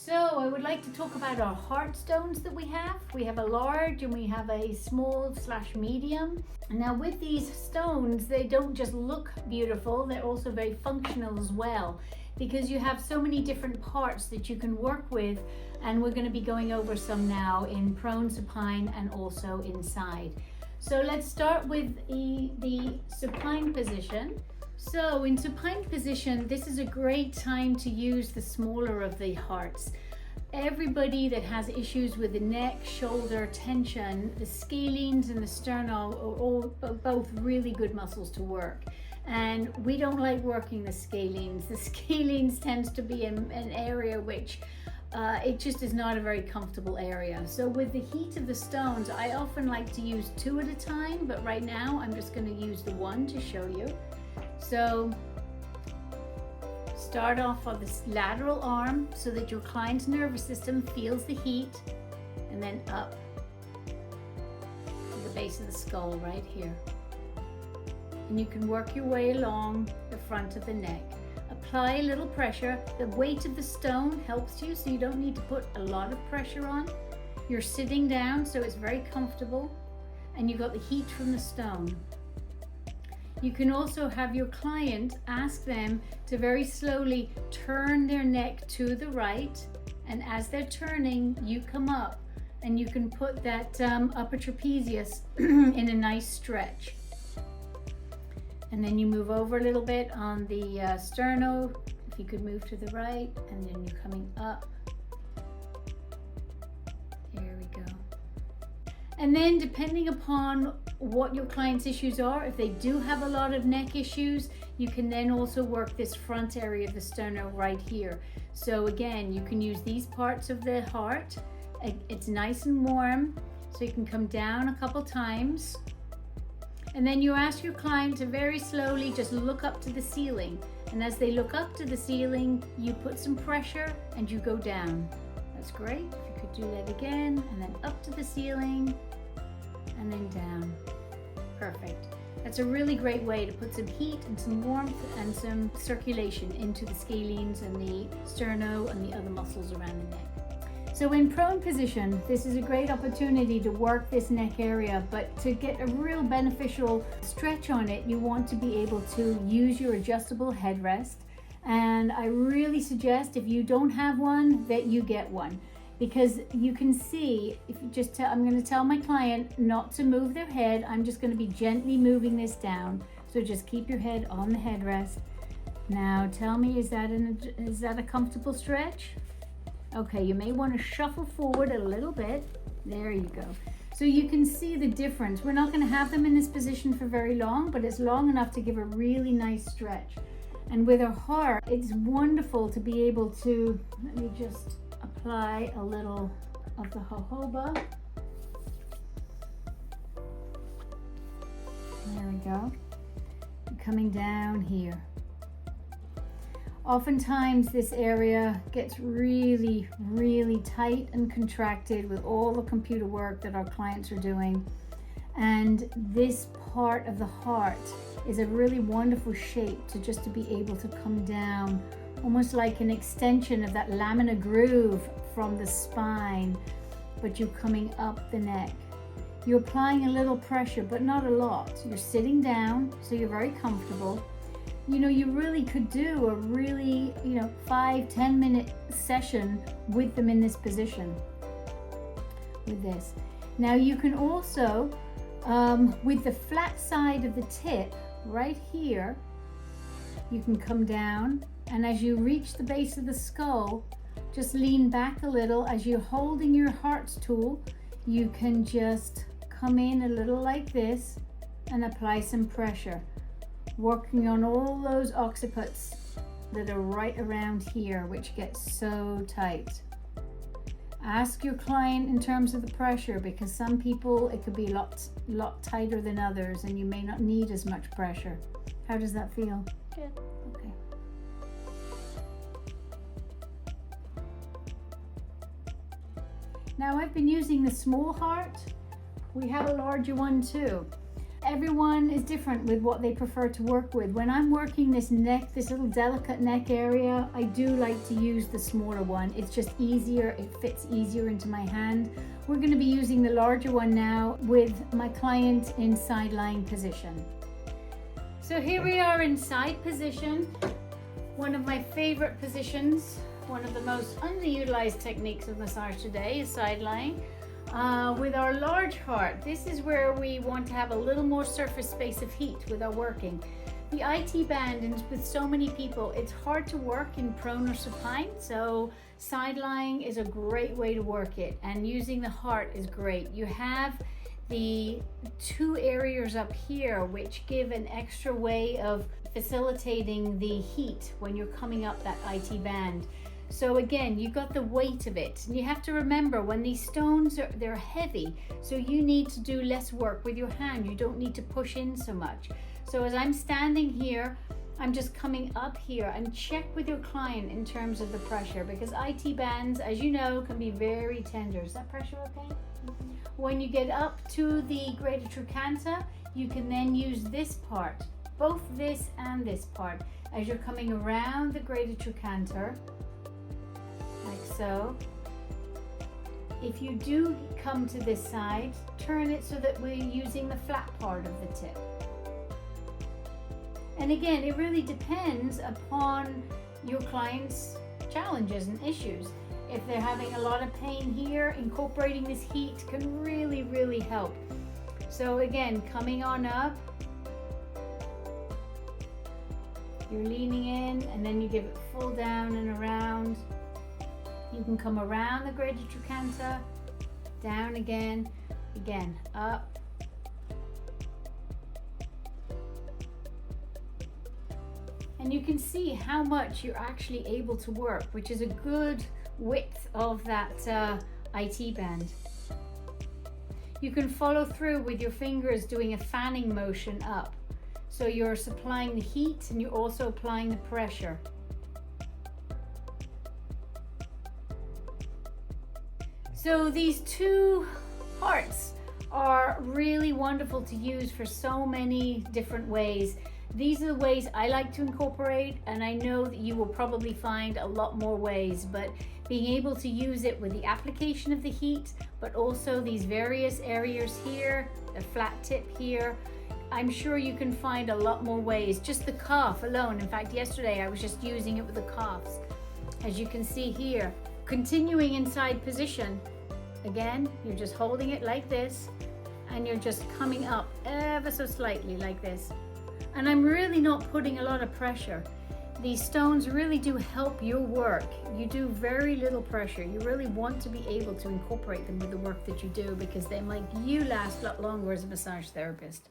So I would like to talk about our heart stones that we have. We have a large and we have a small/medium. Now with these stones, they don't just look beautiful, they're also very functional as well, because you have so many different parts that you can work with, and we're going to be going over some now in prone, supine, and also inside. So let's start with the supine position. So in supine position, this is a great time to use the smaller of the hearts. Everybody that has issues with the neck, shoulder tension, the scalenes and the sternum are both really good muscles to work. And we don't like working the scalenes. The scalenes tends to be an area which it just is not a very comfortable area. So with the heat of the stones, I often like to use 2 at a time, but right now I'm just going to use the 1 to show you. So start off on this lateral arm so that your client's nervous system feels the heat, and then up to the base of the skull right here. And you can work your way along the front of the neck. Apply a little pressure. The weight of the stone helps you, so you don't need to put a lot of pressure on. You're sitting down, so it's very comfortable, and you've got the heat from the stone. You can also have your client ask them to very slowly turn their neck to the right, and as they're turning, you come up and you can put that upper trapezius in a nice stretch. And then you move over a little bit on the sterno, if you could move to the right, and then you're coming up. There we go. And then depending upon what your client's issues are, if they do have a lot of neck issues, you can then also work this front area of the sternum right here. So again, you can use these parts of the heart. It's nice and warm, so you can come down a couple times. And then you ask your client to very slowly just look up to the ceiling. And as they look up to the ceiling, you put some pressure and you go down. That's great. If you could do that again, and then up to the ceiling and then down. Perfect. That's a really great way to put some heat and some warmth and some circulation into the scalenes and the sterno and the other muscles around the neck. So in prone position, this is a great opportunity to work this neck area, but to get a real beneficial stretch on it, you want to be able to use your adjustable headrest. And I really suggest, if you don't have one, that you get one. Because you can see, if you just I'm going to tell my client not to move their head. I'm just going to be gently moving this down. So just keep your head on the headrest. Now tell me, is that a comfortable stretch? Okay, you may want to shuffle forward a little bit. There you go. So you can see the difference. We're not going to have them in this position for very long, but it's long enough to give a really nice stretch. And with our heart, it's wonderful to be able to, let me just apply a little of the jojoba. There we go. Coming down here. Oftentimes this area gets really, really tight and contracted with all the computer work that our clients are doing. And this part of the heart is a really wonderful shape to be able to come down, almost like an extension of that laminar groove from the spine, but you're coming up the neck. You're applying a little pressure, but not a lot. You're sitting down, so you're very comfortable. You know, you really could do a really, 5-10 minute session with them in this position, with this. Now you can also, with the flat side of the tip right here, you can come down, and as you reach the base of the skull, just lean back a little. As you're holding your heart's tool, you can just come in a little like this and apply some pressure, working on all those occipits that are right around here, which get so tight. Ask your client in terms of the pressure, because some people it could be a lot tighter than others, and you may not need as much pressure. How does that feel? Good. Okay. Now I've been using the small heart. We have a larger one too. everyone is different with what they prefer to work with. When I'm working this neck, this little delicate neck area, I do like to use the smaller one. It's just easier, it fits easier into my hand. We're going to be using the larger one now with my client in side lying position. So here we are in side position, one of my favorite positions, one of the most underutilized techniques of massage today is side lying. With our large heart, this is where we want to have a little more surface space of heat with our working. The IT band, and with so many people, it's hard to work in prone or supine, so side lying is a great way to work it, and using the heart is great. You have the two areas up here which give an extra way of facilitating the heat when you're coming up that IT band. So again, you got the weight of it, and you have to remember when these stones they're heavy, so you need to do less work with your hand. You don't need to push in so much. So as I'm standing here, I'm just coming up here, and check with your client in terms of the pressure, because IT bands, as you know, can be very tender. Is that pressure okay? When you get up to the greater trochanter, you can then use this part, both this and this part, as you're coming around the greater trochanter. Like so. If you do come to this side, turn it so that we're using the flat part of the tip. And again, it really depends upon your client's challenges and issues. If they're having a lot of pain here, incorporating this heat can really, really help. So again, coming on up, you're leaning in, and then you give it full down and around. You can come around the greater trochanter, down again, up. And you can see how much you're actually able to work, which is a good width of that IT band. You can follow through with your fingers doing a fanning motion up. So you're supplying the heat and you're also applying the pressure. So these two hearts are really wonderful to use for so many different ways. These are the ways I like to incorporate, and I know that you will probably find a lot more ways, but being able to use it with the application of the heat, but also these various areas here, the flat tip here, I'm sure you can find a lot more ways. Just the calf alone. In fact, yesterday I was just using it with the calves. As you can see here, continuing in side position. Again, you're just holding it like this, and you're just coming up ever so slightly like this. And I'm really not putting a lot of pressure. These stones really do help your work. You do very little pressure. You really want to be able to incorporate them with the work that you do, because they make you last a lot longer as a massage therapist.